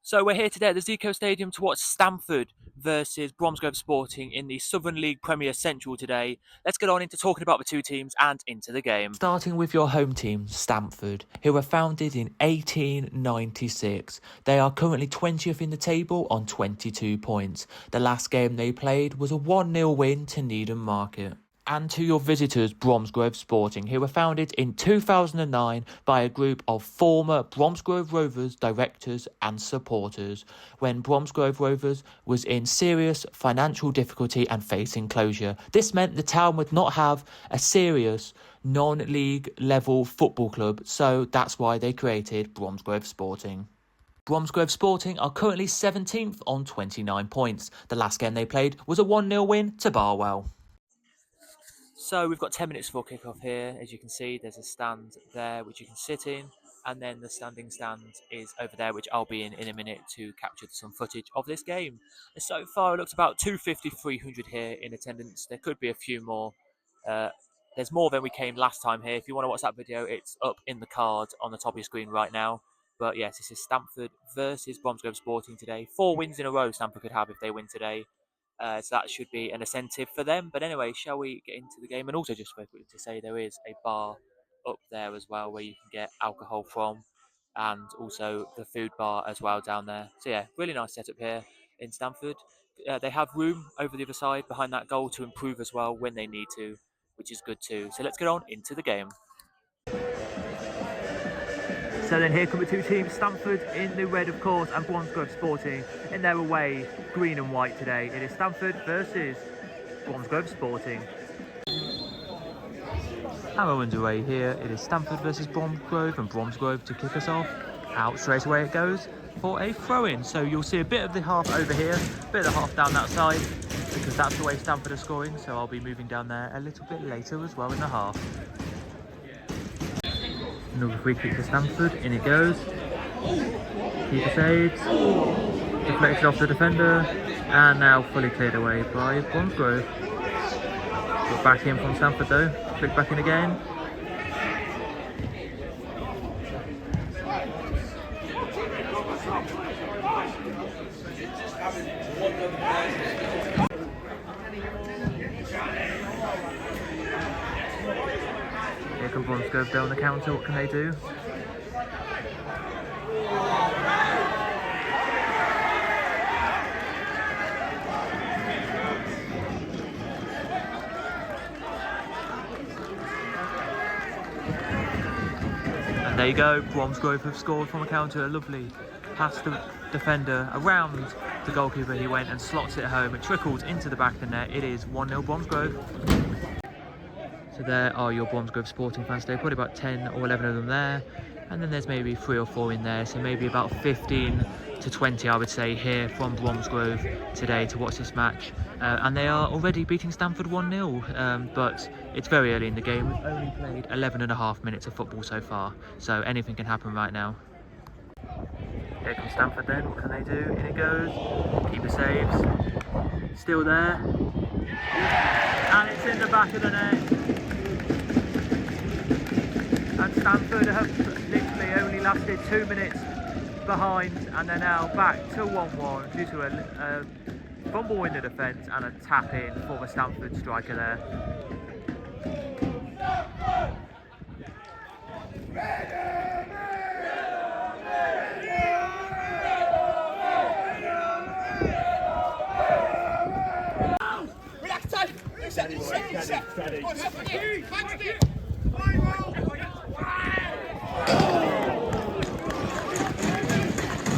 So we're here today at the Zico Stadium to watch Stamford versus Bromsgrove Sporting in the Southern League Premier Central today. Let's get on into talking about the two teams and into the game. Starting with your home team, Stamford, who were founded in 1896. They are currently 20th in the table on 22 points. The last game they played was a 1-0 win to Needham Market. And to your visitors, Bromsgrove Sporting, who were founded in 2009 by a group of former Bromsgrove Rovers directors and supporters, when Bromsgrove Rovers was in serious financial difficulty and facing closure. This meant the town would not have a serious non-league level football club, so that's why they created Bromsgrove Sporting. Bromsgrove Sporting are currently 17th on 29 points. The last game they played was a 1-0 win to Barwell. So we've got 10 minutes for kick-off here. As you can see, there's a stand there which you can sit in, and then the standing stand is over there, which I'll be in a minute to capture some footage of this game. So far, it looks about 250, 300 here in attendance. There could be a few more. There's more than we came last time here. If you want to watch that video, it's up in the card on the top of your screen right now. But yes, this is Stamford versus Bromsgrove Sporting today. 4 wins in a row Stamford could have if they win today. So that should be an incentive for them. But anyway, shall we get into the game? And also just quickly to say there is a bar up there as well where you can get alcohol from, and also the food bar as well down there. So yeah, really nice setup here in Stamford. They have room over the other side behind that goal to improve as well when they need to, which is good too. So let's get on into the game. So then here come the two teams, Stamford in the red of course and Bromsgrove Sporting in their away green and white today. It is Stamford versus Bromsgrove Sporting. Arrow underway here, it is Stamford versus Bromsgrove, and Bromsgrove to kick us off. Out straight away it goes for a throw-in. So you'll see a bit of the half over here, a bit of the half down that side, because that's the way Stamford are scoring. So I'll be moving down there a little bit later as well in the half. Another free kick for Stamford, in it goes. Keeper saves, deflected off the defender, and now fully cleared away by Bromsgrove. Got back in from Stamford though, flick back in again. Here comes Bromsgrove down the counter, what can they do? And there you go, Bromsgrove have scored from a counter, lovely. Past the defender, around the goalkeeper he went and slots it home. It trickles into the back of the net. It is 1-0 Bromsgrove. So there are your Bromsgrove Sporting fans today, probably about 10 or 11 of them there. And then there's maybe 3 or 4 in there, so maybe about 15 to 20 I would say here from Bromsgrove today to watch this match. And they are already beating Stamford 1-0, but it's very early in the game. We've only played 11.5 minutes of football so far, so anything can happen right now. Here comes Stamford then, what can they do? In it goes, keeper saves, still there, and it's in the back of the net. And Stamford have literally only lasted 2 minutes behind, and they're now back to 1-1 due to a fumble in the defence and a tap in for the Stamford striker there.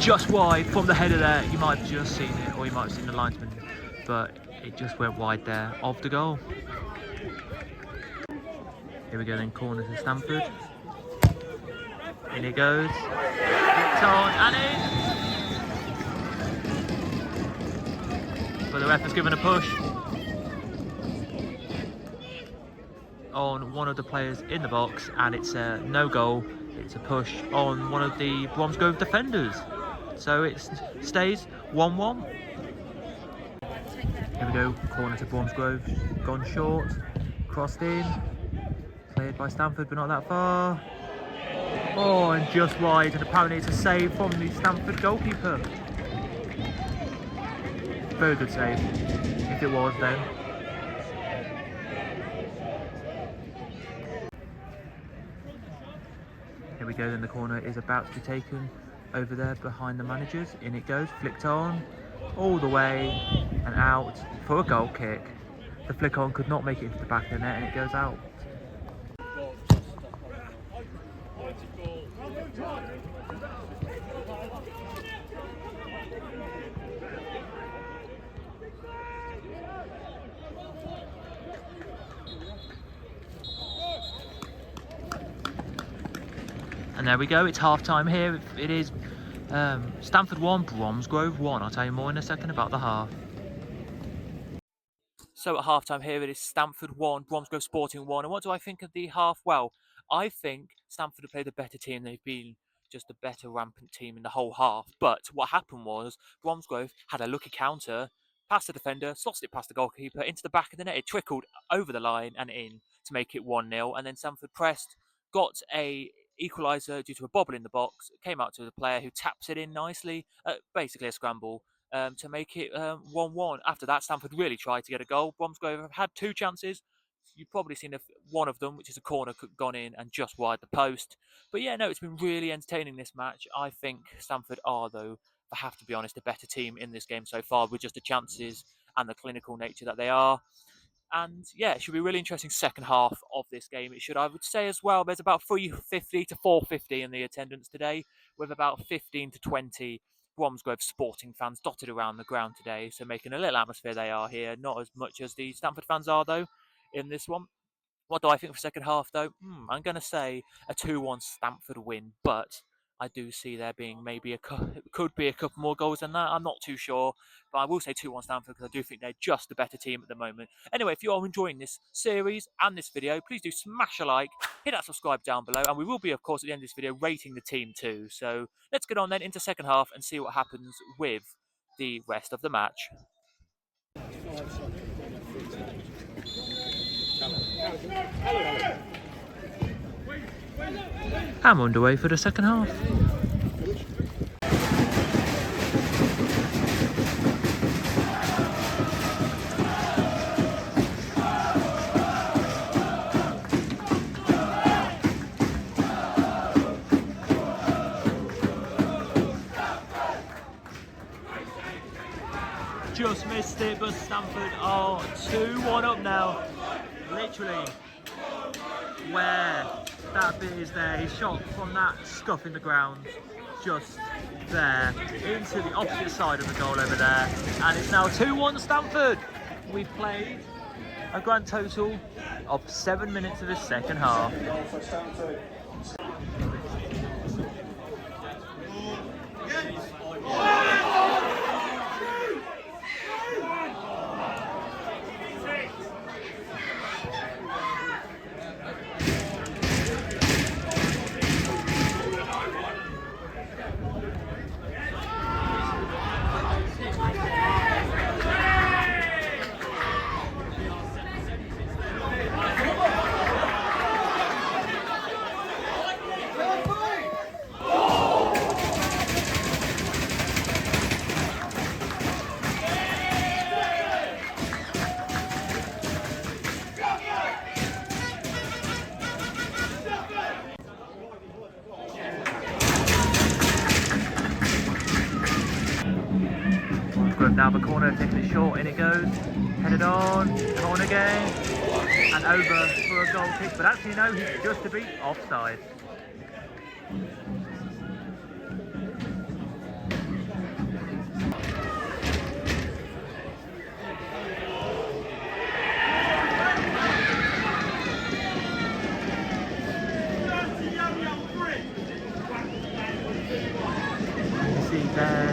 Just wide from the header there. You might have just seen it, or you might have seen the linesman, but it just went wide there of the goal. Here we go then, corner to Stamford. In it goes. It's on and in. But the ref has given a push on one of the players in the box, and it's a no goal. It's a push on one of the Bromsgrove defenders. So it stays 1-1. Here we go, corner to Bromsgrove, gone short, crossed in, cleared by Stamford but not that far. Oh, and just wide, and apparently it's a save from the Stamford goalkeeper. Very good save, if it was then. Here we go, then the corner is about to be taken over there behind the managers. In it goes, flicked on, all the way, and out for a goal kick. The flick on could not make it into the back of the net, and it goes out. And there we go, it's half time here. It is Stamford 1, Bromsgrove 1. I'll tell you more in a second about the half. So at half time here it is Stamford 1, Bromsgrove Sporting 1. And what do I think of the half? Well, I think Stamford have played a better team. They've been just a better rampant team in the whole half. But what happened was Bromsgrove had a lucky counter, past the defender, slotted it past the goalkeeper, into the back of the net. It trickled over the line and in to make it 1-0. And then Stamford pressed, got a equaliser due to a bobble in the box, came out to the player who taps it in nicely, basically a scramble. To make it 1-1. After that, Stamford really tried to get a goal. Bromsgrove have had 2 chances. You've probably seen one of them, which is a corner gone in and just wide the post. But yeah, no, it's been really entertaining, this match. I think Stamford are, though, I have to be honest, a better team in this game so far, with just the chances and the clinical nature that they are. And yeah, it should be a really interesting second half of this game. It should, I would say as well, there's about 350 to 450 in the attendance today, with about 15 to 20 Bromsgrove Sporting fans dotted around the ground today. So making a little atmosphere they are here. Not as much as the Stamford fans are, though, in this one. What do I think for second half, though? I'm going to say a 2-1 Stamford win, but I do see there being maybe could be a couple more goals than that. I'm not too sure, but I will say 2-1 Stamford because I do think they're just the better team at the moment. Anyway, if you are enjoying this series and this video, please do smash a like, hit that subscribe down below, and we will be, of course, at the end of this video rating the team too. So let's get on then into second half and see what happens with the rest of the match. I'm underway for the second half. Just missed it, but Stamford are 2-1 up now. Literally, where that bit is there, he shot from that scuff in the ground, just there, into the opposite side of the goal over there. And it's now 2-1 Stamford. We've played a grand total of 7 minutes of the second half. Now the corner, taking it short, in it goes, headed on again, and over for a goal kick, but actually no, he's just a bit offside.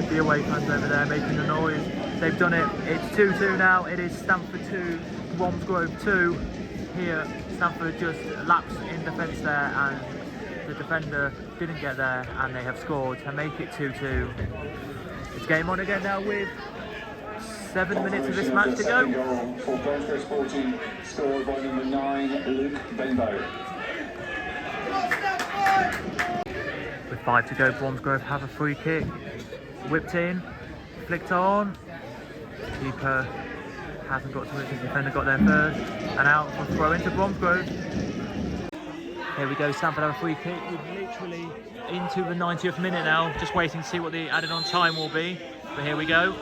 The away fans over there making the noise. They've done it. It's 2-2 now. It is Stamford 2, Bromsgrove 2. Here, Stamford just lapsed in defence there, and the defender didn't get there, and they have scored to make it 2-2. It's game on again now with 7 minutes of this match to go. For Bromsgrove Sporting, scored by number 9, Luke Benbow. 5 to go. Bromsgrove have a free kick. Whipped in, flicked on. Keeper hasn't got to it. His defender got there first. And out for throw into Bromsgrove. Here we go. Stamford have a free kick. We're literally into the 90th minute now. Just waiting to see what the added on time will be. But here we go.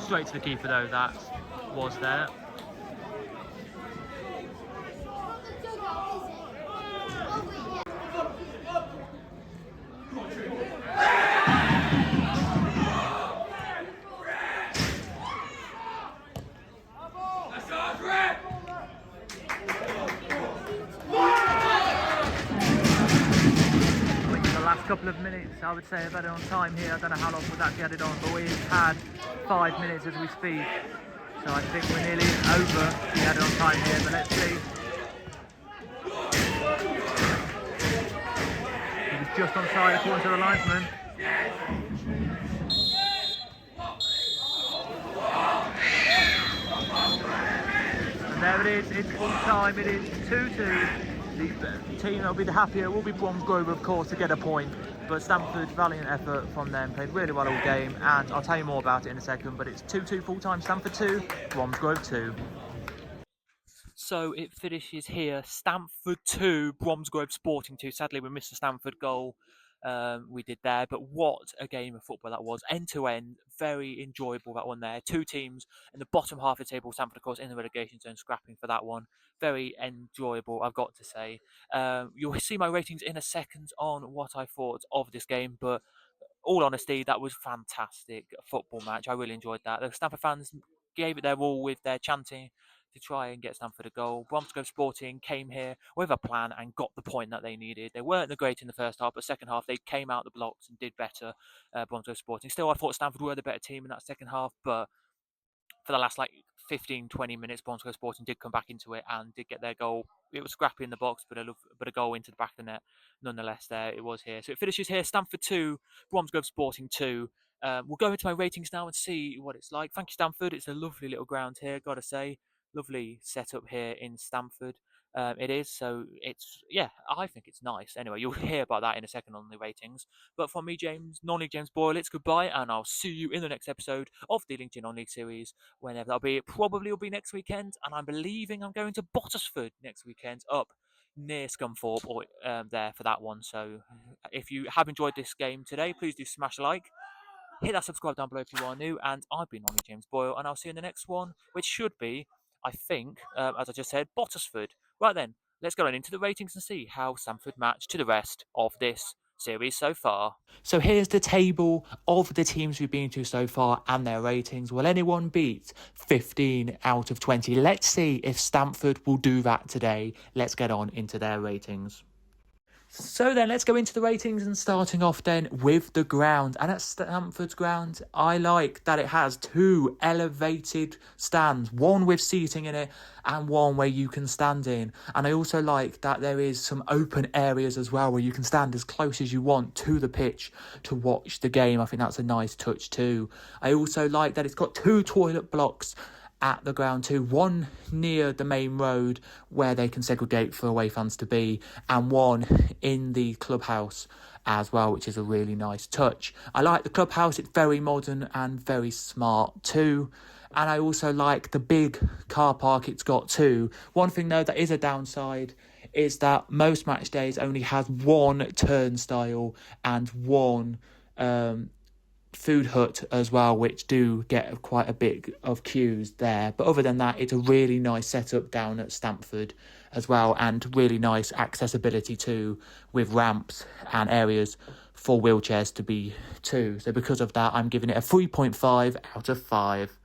Straight to the keeper though. That was there. Couple of minutes, I would say, have added on time here. I don't know how long was actually added on, but we've had 5 minutes as we speak. So I think we're nearly over the added on time here, but let's see. He was just on side according to the linesman. And there it is, it's full time, it is 2-2. The team that will be the happier will be Bromsgrove, of course, to get a point. But Stamford, valiant effort from them, played really well all game. And I'll tell you more about it in a second, but it's 2-2 full-time, Stamford 2, Bromsgrove 2. So it finishes here, Stamford 2, Bromsgrove Sporting 2. Sadly, we missed the Stamford goal. We did there, but what a game of football that was, end to end, very enjoyable, that one there. Two teams in the bottom half of the table, Stamford of course in the relegation zone, scrapping for that one. Very enjoyable, I've got to say. You'll see my ratings in a second on what I thought of this game, but all honesty, that was fantastic football match. I really enjoyed that. The Stamford fans gave it their all with their chanting to try and get Stamford a goal. Bromsgrove Sporting came here with a plan and got the point that they needed. They weren't the great in the first half, but second half they came out the blocks and did better. Bromsgrove Sporting. Still, I thought Stamford were the better team in that second half, but for the last 15-20 minutes, Bromsgrove Sporting did come back into it and did get their goal. It was scrappy in the box, but a goal into the back of the net nonetheless. There it was here. So it finishes here, Stamford 2, Bromsgrove Sporting 2. We'll go into my ratings now and see what it's like. Thank you, Stamford. It's a lovely little ground here, gotta say. Lovely setup here in Stamford. It is, so I think it's nice. Anyway, you'll hear about that in a second on the ratings. But from me, James, non-league James Boyle, it's goodbye, and I'll see you in the next episode of the Linked In Non-League series, whenever that'll be. It probably will be next weekend, and I'm believing I'm going to Bottisford next weekend, up near Scunthorpe, or there for that one. So if you have enjoyed this game today, please do smash a like. Hit that subscribe down below if you are new, and I've been non-league James Boyle, and I'll see you in the next one, which should be, I think, as I just said, Bottisford. Right then, let's go on into the ratings and see how Stamford match to the rest of this series so far. So here's the table of the teams we've been to so far and their ratings. Will anyone beat 15 out of 20? Let's see if Stamford will do that today. Let's get on into their ratings. So then let's go into the ratings, and starting off then with the ground. And at Stamford's ground, I like that it has two elevated stands, one with seating in it and one where you can stand in. And I also like that there is some open areas as well where you can stand as close as you want to the pitch to watch the game. I think that's a nice touch too. I also like that it's got two toilet blocks at the ground too, one near the main road where they can segregate for away fans to be, and one in the clubhouse as well, which is a really nice touch. I like the clubhouse, it's very modern and very smart too. And I also like the big car park it's got too. One thing though that is a downside is that most match days only has one turnstile and one food hut as well, which do get quite a bit of queues there. But other than that, it's a really nice setup down at Stamford as well, and really nice accessibility too, with ramps and areas for wheelchairs to be too. So because of that, I'm giving it a 3.5 out of 5.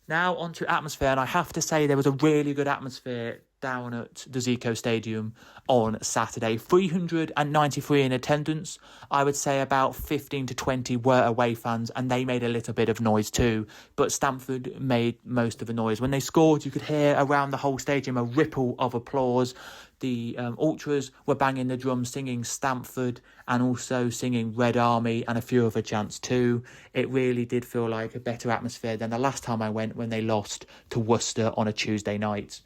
Now on to atmosphere, and I have to say there was a really good atmosphere down at the Zico Stadium on Saturday. 393 in attendance. I would say about 15 to 20 were away fans, and they made a little bit of noise too. But Stamford made most of the noise. When they scored, you could hear around the whole stadium a ripple of applause. The ultras were banging the drums, singing Stamford, and also singing Red Army and a few other chants too. It really did feel like a better atmosphere than the last time I went, when they lost to Worcester on a Tuesday night.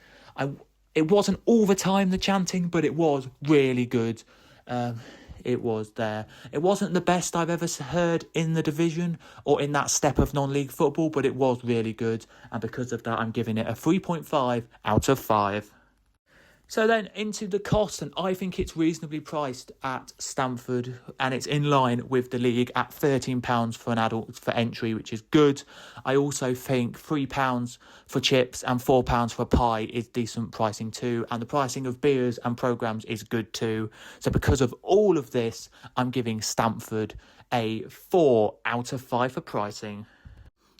It wasn't all the time the chanting, but it was really good. It was there. It wasn't the best I've ever heard in the division or in that step of non-league football, but it was really good. And because of that, I'm giving it a 3.5 out of 5. So then into the cost, and I think it's reasonably priced at Stamford, and it's in line with the league at £13 for an adult for entry, which is good. I also think £3 for chips and £4 for a pie is decent pricing too, and the pricing of beers and programmes is good too. So because of all of this, I'm giving Stamford a 4 out of 5 for pricing.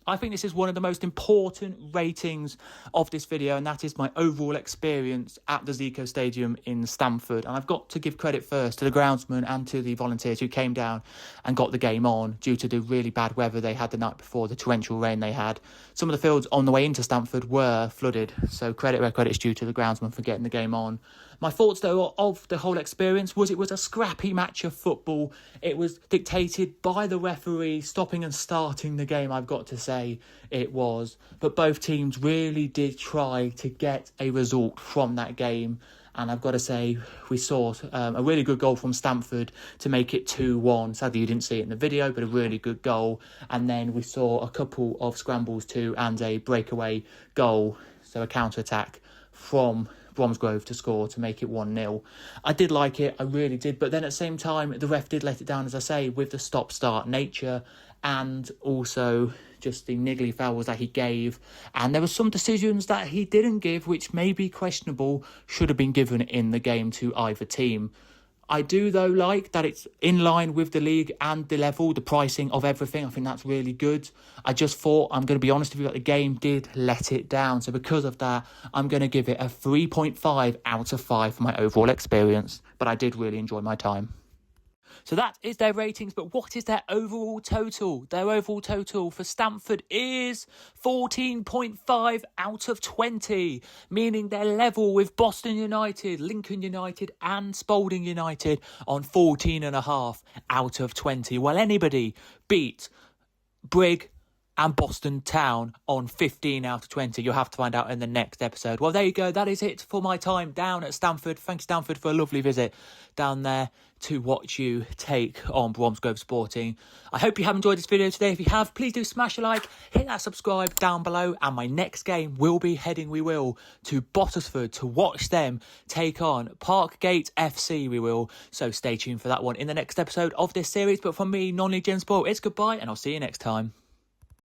I think this is one of the most important ratings of this video, and that is my overall experience at the Zico Stadium in Stamford. And I've got to give credit first to the groundsman and to the volunteers who came down and got the game on due to the really bad weather they had the night before, the torrential rain they had. Some of the fields on the way into Stamford were flooded, so credit where credit's due to the groundsman for getting the game on. My thoughts, though, of the whole experience was it was a scrappy match of football. It was dictated by the referee stopping and starting the game, I've got to say it was. But both teams really did try to get a result from that game. And I've got to say, we saw a really good goal from Stamford to make it 2-1. Sadly, you didn't see it in the video, but a really good goal. And then we saw a couple of scrambles too and a breakaway goal. So a counter-attack from Bromsgrove to score to make it 1-0. I did like it, I really did, but then at the same time the ref did let it down, as I say, with the stop-start nature and also just the niggly fouls that he gave, and there were some decisions that he didn't give which may be questionable, should have been given in the game to either team. I do, though, like that it's in line with the league and the level, the pricing of everything. I think that's really good. I just thought, I'm going to be honest with you, that the game did let it down. So because of that, I'm going to give it a 3.5 out of 5 for my overall experience. But I did really enjoy my time. So that is their ratings, but what is their overall total? Their overall total for Stamford is 14.5 out of 20, meaning they're level with Boston United, Lincoln United and Spalding United on 14.5 out of 20. Well, anybody beat Brig and Boston Town on 15 out of 20. You'll have to find out in the next episode. Well, there you go. That is it for my time down at Stamford. Thank you, Stamford, for a lovely visit down there to watch you take on Bromsgrove Sporting. I hope you have enjoyed this video today. If you have, please do smash a like, hit that subscribe down below, and my next game will be heading, to Bottisford to watch them take on Parkgate FC, we will. So stay tuned for that one in the next episode of this series. But from me, Non-League Gym Sport, it's goodbye, and I'll see you next time.